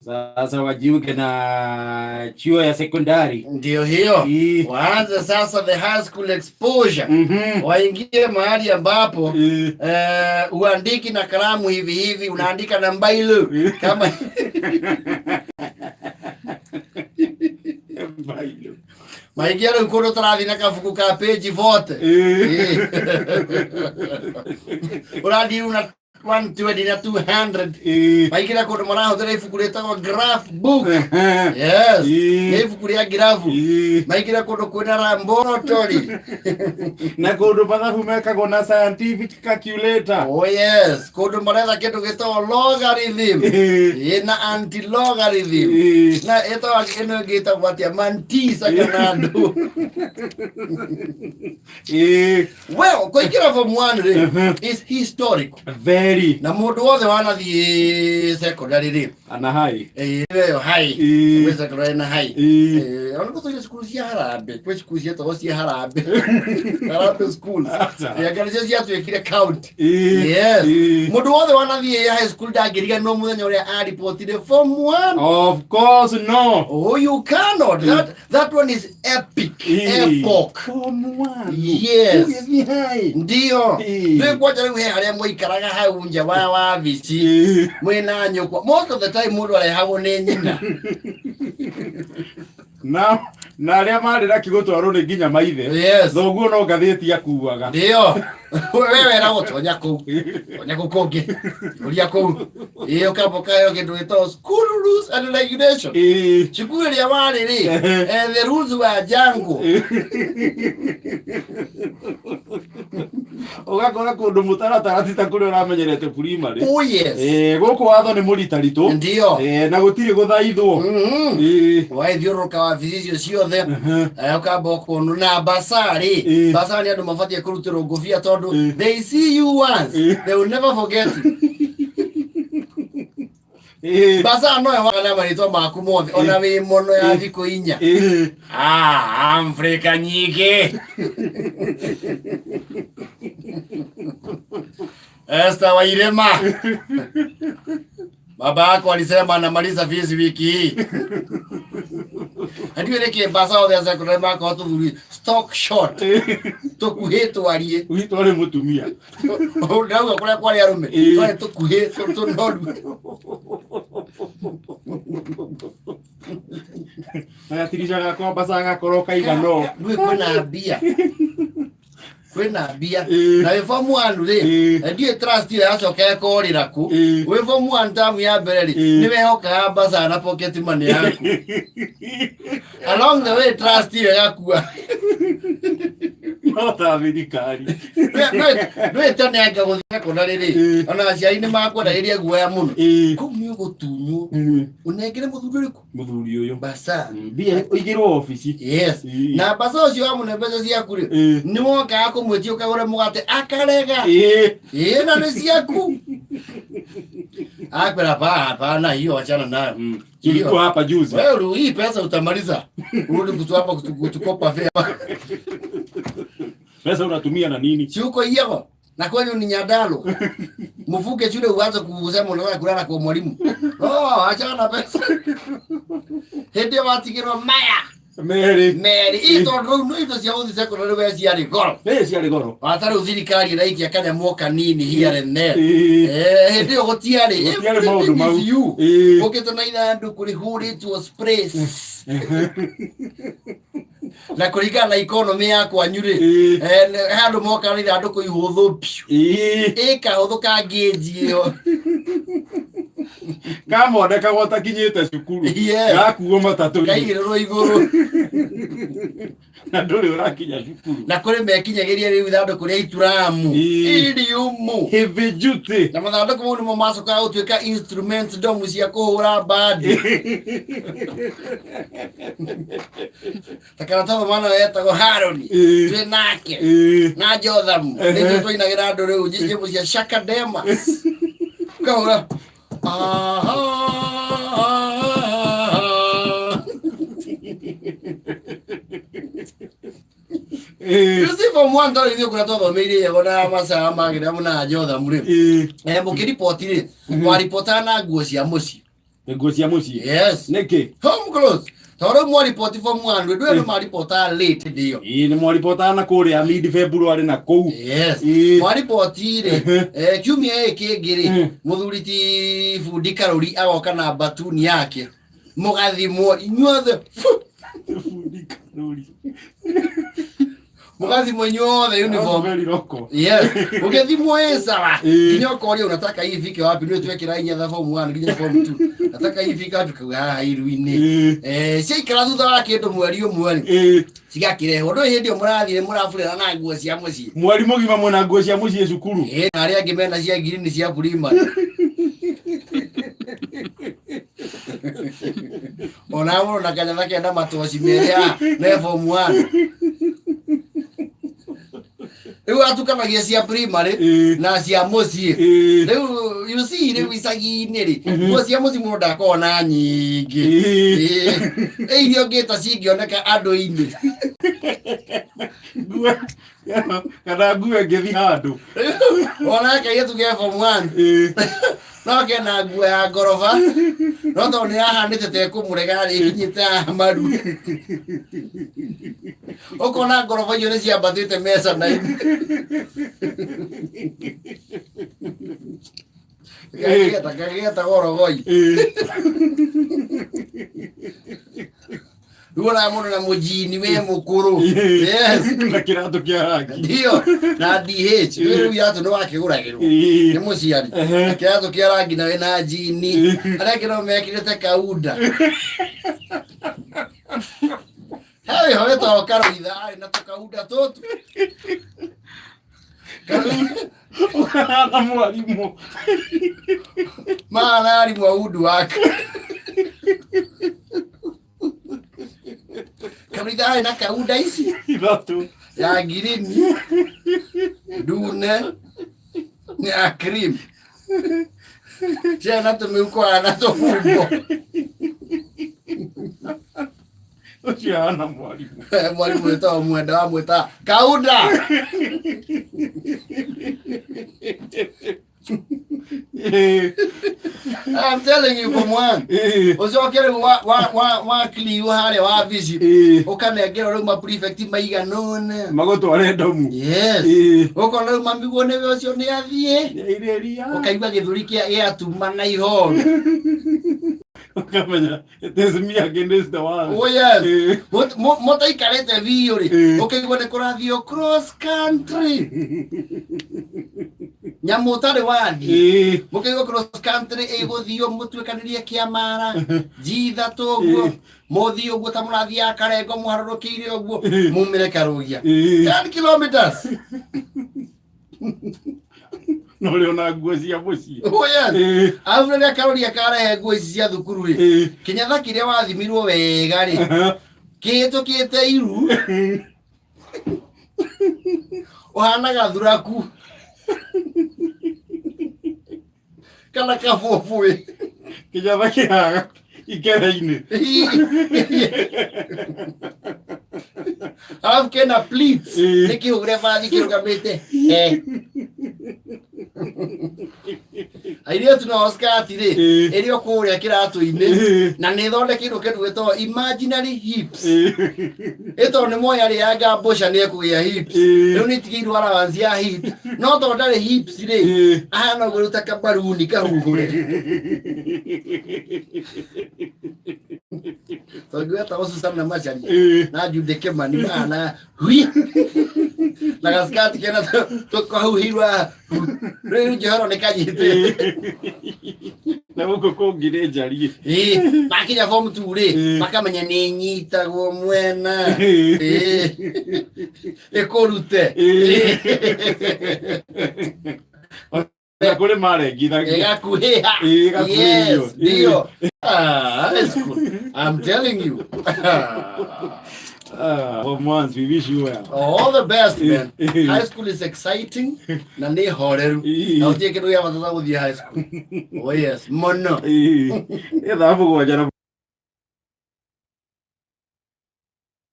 Sasa wajiunge na chuo ya sekondari. Ndio hiyo. Waanze sasa the high school exposure. Waingie mahali ambapo uandiki na kalamu hivi unaandika na mbailu kama mbailu. Maigiara ukono tarathi na kafuku ka page vote. Uradi una 120 na 200. Maigira kodo mara hodera ifuku letagwa graph book. Yes. Ifuku ria graph. Maigira kodo kwena laboratory. Na kodo pathafu mekagwo na scientific calculator. Oh yes. Kodo mara keto geto logarithm. Na anti-logarithm. Na eto akeno geta watia mantisa kanado. Well, kuingira form 1 is historic. Very. Na mundu wothe wanathie secondary ri ana hai yo hai we secondary na hai ona ko to school cia harambe kwa school cia to cia harambe harambe schools ya garage cia tu ekire count. Yes, mundu wothe wanathie high school ndangiriga no muthenya uria a reportire form 1. Of course no. Oh, you cannot. That one is epic. Epoch. Form 1. Yes. Ndio. Ndio kwa jana we haria moikaraga hau nja wa vici mwena nyoko. Most of the time mundu ale hawo ne nyina. Na aria marira kigotwaro ni nginya maithe. Yes. Thoguo no ngatheti akuaga. Ndio. Wewe na gotonya ku. Onya kukonge. Uria ku. Iyo kaboka yo kindu gito school rules and regulation. Chukua ya wale ri. The rules were jungle. Ugakora kundu mutaratara tita kuri uramenyerete primary. Oh yes. Goko watho ni muritarito. Ndio. Na gutiri guthaithwo. Waithiuruka wa physician ciothe. Ukaboko na basari. Basari andu mafatie kurutiro ngofia tondu they see you once. They will never forget you. Basa no ya wakana marito maku mothe ona we mono ya thiko inya. Afrika nyige. Esta wairema. Baba yako alisema anamaliza fees wiki hii. Hadi wele ke basa o ya sekondari mako tu stock short. Tokuhetu alie. Uitore mutumia. Ndio kule kwa ya rume. Twale tokuhetu to ndodu. Na tirisha kwa basa ngakoroka igano. Ndio kwena bia. Kwena bia. Na form 1 ri. Ndio trust ya soka ko riraku. We form 1 tamu ya bereri. Niwe hoka basa na pocket money yaku. Along the way trust yaku. Nota vidikari. Nwe tane anga guthia ko na riri. Ona aciari ni makwenda iria guoya muno. Kumio gutunyu. Unengere muthuri riku. Muthuri uyu. Basa. Bia igirwo office. Yes. Na basa ucio wa mune mbeca ciaku ri. Ni woka akumwetio kagore mugate akarega. Na ni ciaku. Akwera hapana hiyo achana nayo. Hiyo hapa juzi. Wewe hii pesa utamaliza. Urudi kutu hapa kutukopa fare. Pesa unatumia na nini? Si uko hiyo. Na kwani ni nyadalo. Mfuke shule uanze kusema unataka kulala kwa mwalimu. Achana na pesa. Hende watigirwa maya. Mary. Ito no ito cia uthi secondary we cia rigoro. Cia rigoro. Atari uthirikari raiki akanya moka nini here and there. Ndio gotiari. Gotiari maundu mau. Ukito na ina andu kuri huri to sprays. Na kuringana na economy yako anyuri. Handu moka ni andu kuihuthu piu. Kahuthuka ngeji yo. Kama ndeka gotakinyite cukuru. Gakuo matatu. Kaigirwo iguru. Na nduri urakinya cukuru. Na kuri mekinyagiria riu ithanduku ria ituramu. Iriumu. Heavy duty. Na mathanduku mau nimo macoka gutuika instruments domu cia kuhura bandi. Takaratawa mwana wetagwo Haroni. Twi nake. Na Jothamu. Ndio twainagira andu riu nyimbo cia Shakademas. Kahura. Yusufu mwanda ndio kuna todo miri yona masa magira muna Jothamu ri. Mukiripoti ri. Mwaripotana nguo cia muci. nguo cia muciĩ. Yes. Nĩkĩ? Home clothes. Toro mwa report form 1 ndwe no ma report late ndio. Ni mwa report na kuria mid February na kou. Yes. Mwa report ire kiumia kĩngĩ muthuri ti Fundi Karuri agoka na batuni yake. Mugathimwo inyuothe. Fundi Karuri. Mugathimwo inyuothe uniform. Yes. Ukethimwo sawa. Kinyoko ule unataka hii ifike wapi ndio tuwekera inya form 1 nginya form 2. Nataka hii ifika tukaga haha iru-ini. Ciikara thutha wa kindu mweri umwe. Cigakireho ndo hindi murathire murafurira na nguo cia muciĩ. Mweri mugima mwena nguo cia muciĩ cukuru. Na aria angi mena cia green cia primary. Ona wona na kanya kenda matoci meria na form 1. Rĩu atukanagia cia primary na cia muciĩ. Rĩu you see rĩu icagi-inĩ rĩ nguo cia muciĩ mũndũ ndakona nyingĩ. Irio ngĩta cingĩoneka andũ-inĩ. Nguo kana nguo ngĩthi handũ. Ona kairĩtu ge form 1. No kena nguo ya ngoroba. No tondũ nĩ ahanĩte tekũmũrega rĩkinyĩte maru. Ukona ngoroba iyo nĩ ciambatĩte mesa na Gageta gorogoi. Ruona mũndũ na mũjini we mũkũrũ. Yes. Na kĩratũ kĩa rangi. Ndio. Na DH. Rĩu yatu nĩ wakĩgũragĩrwo. Nĩ mũciari. Kĩratũ kĩa rangi na we na jini. Arĩa kĩro mekĩrĩte kaunda. Hey, hore to Karolitha ari na tukaunda tutu. Na mwalimu. Maana ari mwaudu wake. Karolitha ari na kaunda ici. Ithatu. Ya girini. Dune. Ya cream. Jana tumeuko na tofugo. Uciana mwalimu. Mwalimu wetu mwenda wa mweta kaunda. I'm telling you from one. Ucokere wa kliu hare wa vici. Ukanengera rĩu ma prefect maiganone. Magotware ndomu. Yes. Ukona rĩu mamigo nĩ ũcio nĩ athiĩ. Ukaigua gĩthũri kĩa atuma na ihoro. Ukamenya it is me against the world. Oh yes. Mota ikarete vio ri. Ukaigua nĩ kũrathio cross country. Nyamu tare wathi. Mukaigua cross country ĩgũthio mũtuĩkanĩrie kĩamara. Jitha toguo. Muthi ũguo ta mũrathi akarengo mũharũrũkĩire ũguo. Mumire Karugia. 10 kilometers. No leo na nguo cia muciĩ. Oh yes. Aurĩria Karugia karehe nguo ici cia thukuru ri. Kinyatha kĩrĩa wathimirwo wega ri. Kĩhĩtũkĩte iru. Ũhanaga thuraku. Kana kaboboe. Kinyatha kĩhaga ikere-inĩ. Alafu kena pleats. Nikĩhũre bathi kĩrũgamĩte. Airia tuna Oscar ri ĩrĩ okũrĩa kĩratũ-inĩ na nĩ thondekeirwo kĩndũ gĩtagwo imaginary hips. Ĩto nĩ moya rĩ anga mbũca nĩ ekũgĩa hips. Rĩu nĩ tigĩirwo allowance ya hips. No tondũ ndarĩ hips rĩ ahana ũguo ta kabaruni kahuhũre. Tondũ ta Susan na Machari na Jude Kemani mana hui na gaskati kena tukahuhirwa rĩu njohero nĩ kanyite na gũkũ kũngĩ nĩ njariĩ. Makinya form 2 rĩ makamenya nĩ nyitagwo mwena ĩkũrute na kũrĩ marengithagia ĩgakuhĩha. Yes, ndio. That's good. I'm telling you. For months, we wish you well. All the best, man. High school is exciting. Na nĩ horeru. Na ũtiĩ kĩndũ gĩa bata gũthiĩ high school. Oh yes, mono. Etha mũgwanja na